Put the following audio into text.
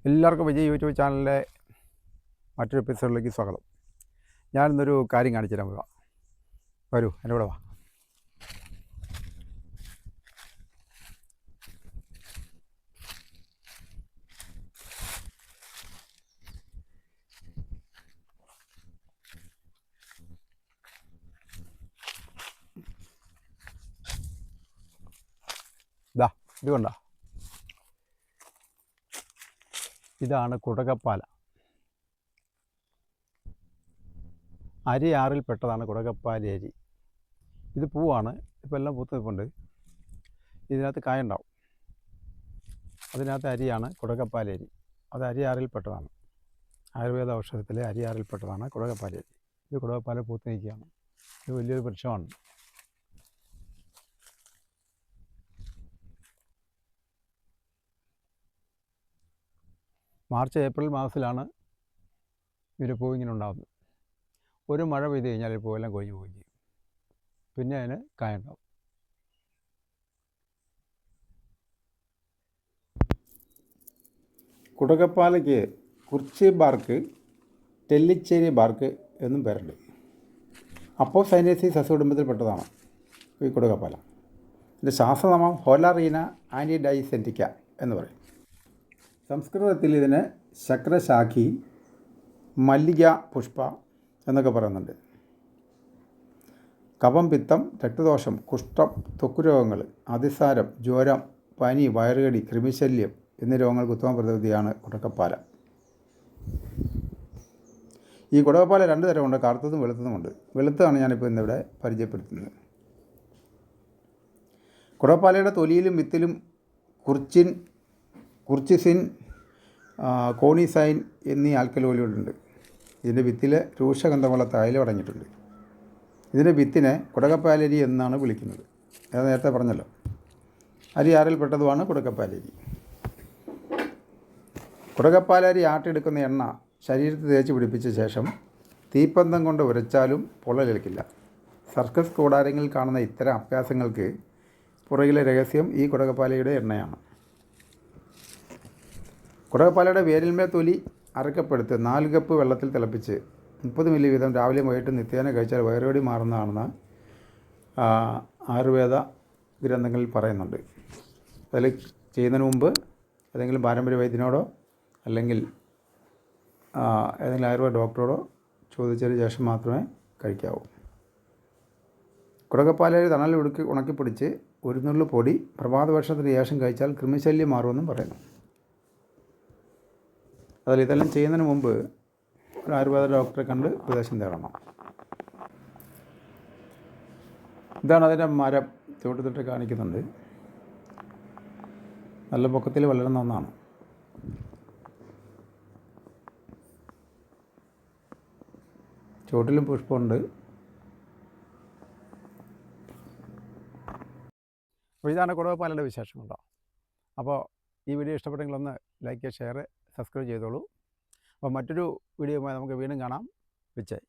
എല്ലാവർക്കും വിജയ് യൂട്യൂബ് ചാനലിലെ മറ്റൊരു എപ്പിസോഡിലേക്ക് സ്വാഗതം. ഞാനിന്നൊരു കാര്യം കാണിച്ചു തരാൻ പോകാം. വരൂ, എൻ്റെ കൂടെ വാ. ഇത് കൊണ്ടാ, ഇതാണ് കുടകപ്പാല. അരി ആറിൽപ്പെട്ടതാണ് കുടകപ്പാല അരി. ഇത് പൂവാണ്, ഇപ്പോൾ എല്ലാം പൂത്ത് നിൽപ്പുണ്ട്. ഇതിനകത്ത് കായുണ്ടാവും. അതിനകത്ത് അരിയാണ് കുടകപ്പാല അരി. അത് അരി ആറിൽപ്പെട്ടതാണ്. ആയുർവേദ ഔഷധത്തിലെ അരി ആറിൽപ്പെട്ടതാണ് കുടകപ്പാല അരി. ഇത് കുടകപ്പാല പൂത്ത് നിൽക്കുകയാണ്. ഇത് വലിയൊരു വൃക്ഷമാണ്. മാർച്ച് ഏപ്രിൽ മാസത്തിലാണ് ഇതിൻ്റെ പൂ ഇങ്ങനെ ഉണ്ടാകുന്നത്. ഒരു മഴ പെയ്ത് കഴിഞ്ഞാൽ ഈ പൂവെല്ലാം കൊഴിഞ്ഞു പോവുകയും ചെയ്യും. പിന്നെ അതിന് കായുണ്ടാവും. കുടകപ്പാലയ്ക്ക് കുർച്ചി ബാർക്ക്, ടെല്ലിച്ചേരി ബാർക്ക് എന്നും പേരുണ്ട്. അപ്പോസൈനേസി സസ്യകുടുംബത്തിൽപ്പെട്ടതാണ് ഈ കുടകപ്പാല. ഇതിൻ്റെ ശാസ്ത്രനാമം ഹോലാറീന ആനിഡൈസെൻറ്റിക്ക എന്ന് പറയും. സംസ്കൃതത്തിൽ ഇതിന് ശക്രശാഖി, മല്ലിക പുഷ്പ എന്നൊക്കെ പറയുന്നുണ്ട്. കഫം, പിത്തം, രക്തദോഷം, കുഷ്ഠം, ത്വക്ക് രോഗങ്ങൾ, അതിസാരം, ജ്വരം, പനി, വയറുകടി, കൃമിശല്യം എന്നീ രോഗങ്ങൾക്ക് ഉത്തമ പ്രതിവിധിയാണ് കുടകപ്പാല. ഈ കുടകപ്പാല രണ്ട് തരമുണ്ട്, കറുത്തതും വെളുത്തതുമുണ്ട്. വെളുത്തതാണ് ഞാനിപ്പോൾ ഇന്നിവിടെ പരിചയപ്പെടുത്തുന്നത്. കുടകപ്പാലയുടെ തൊലിയിലും വിത്തിലും കുർച്ചിസിൻ, കോണിസൈൻ എന്നീ ആൽക്കലോയിലുണ്ട്. ഇതിൻ്റെ വിത്തിൽ രൂക്ഷഗന്ധമുള്ള തൈലം അടങ്ങിയിട്ടുണ്ട്. ഇതിൻ്റെ വിത്തിനെ കുടകപ്പാലരി എന്നാണ് വിളിക്കുന്നത്. അത് നേരത്തെ പറഞ്ഞല്ലോ. അരി ആറിൽപ്പെട്ടതുമാണ് കുടകപ്പാലരി. കുടകപ്പാലരി ആട്ടിയെടുക്കുന്ന എണ്ണ ശരീരത്തിൽ തേച്ച് പിടിപ്പിച്ച ശേഷം തീപ്പന്തം കൊണ്ട് ഉരച്ചാലും പൊള്ളലേൽക്കില്ല. സർക്കസ് കൂടാരങ്ങളിൽ കാണുന്ന ഇത്തരം അഭ്യാസങ്ങൾക്ക് പുറകിലെ രഹസ്യം ഈ കുടകപ്പാലയുടെ എണ്ണയാണ്. കുടകപ്പാലയുടെ വേരിന്മേൽ തൊലി അരക്കപ്പെടുത്ത് 4 കപ്പ് വെള്ളത്തിൽ തിളപ്പിച്ച് 30 മില്ലി വീതം രാവിലെ വൈകിട്ട് നിത്യേന കഴിച്ചാൽ വയറുകടി മാറുന്നതാണെന്ന് ആയുർവേദ ഗ്രന്ഥങ്ങളിൽ പറയുന്നുണ്ട്. അതിൽ ചെയ്യുന്നതിന് മുമ്പ് ഏതെങ്കിലും പാരമ്പര്യ വൈദ്യനോടോ അല്ലെങ്കിൽ ഏതെങ്കിലും ആയുർവേദ ഡോക്ടറോടോ ചോദിച്ചതിന് ശേഷം മാത്രമേ കഴിക്കാവൂ. കുടകപ്പാലരി തണൽ ഉണക്കിപ്പിടിച്ച് ഒരു നുള്ളു പൊടി പ്രഭാതഭക്ഷണത്തിന് ശേഷം കഴിച്ചാൽ കൃമിശല്യം മാറുമെന്നും പറയുന്നു. അതിൽ ഇതെല്ലാം ചെയ്യുന്നതിന് മുമ്പ് ഒരു ആയുർവേദ ഡോക്ടറെ കണ്ട് ഉപദേശം തേടണം. ഇതാണ് അതിൻ്റെ മരം. ചുവട്ടിട്ട് കാണിക്കുന്നുണ്ട്. നല്ല പൊക്കത്തിൽ വളരുന്ന ഒന്നാണ്. ചുവട്ടിലും പുഷ്പമുണ്ട്. അപ്പോൾ ഇതാണ് കുടകപ്പാലയുടെ വിശേഷമുണ്ടോ. അപ്പോൾ ഈ വീഡിയോ ഇഷ്ടപ്പെട്ടെങ്കിൽ ഒന്ന് ലൈക്ക്, ഷെയർ, സബ്സ്ക്രൈബ് ചെയ്തോളൂ. അപ്പോൾ മറ്റൊരു വീഡിയോയുമായി നമുക്ക് വീണ്ടും കാണാം. വിജയ്.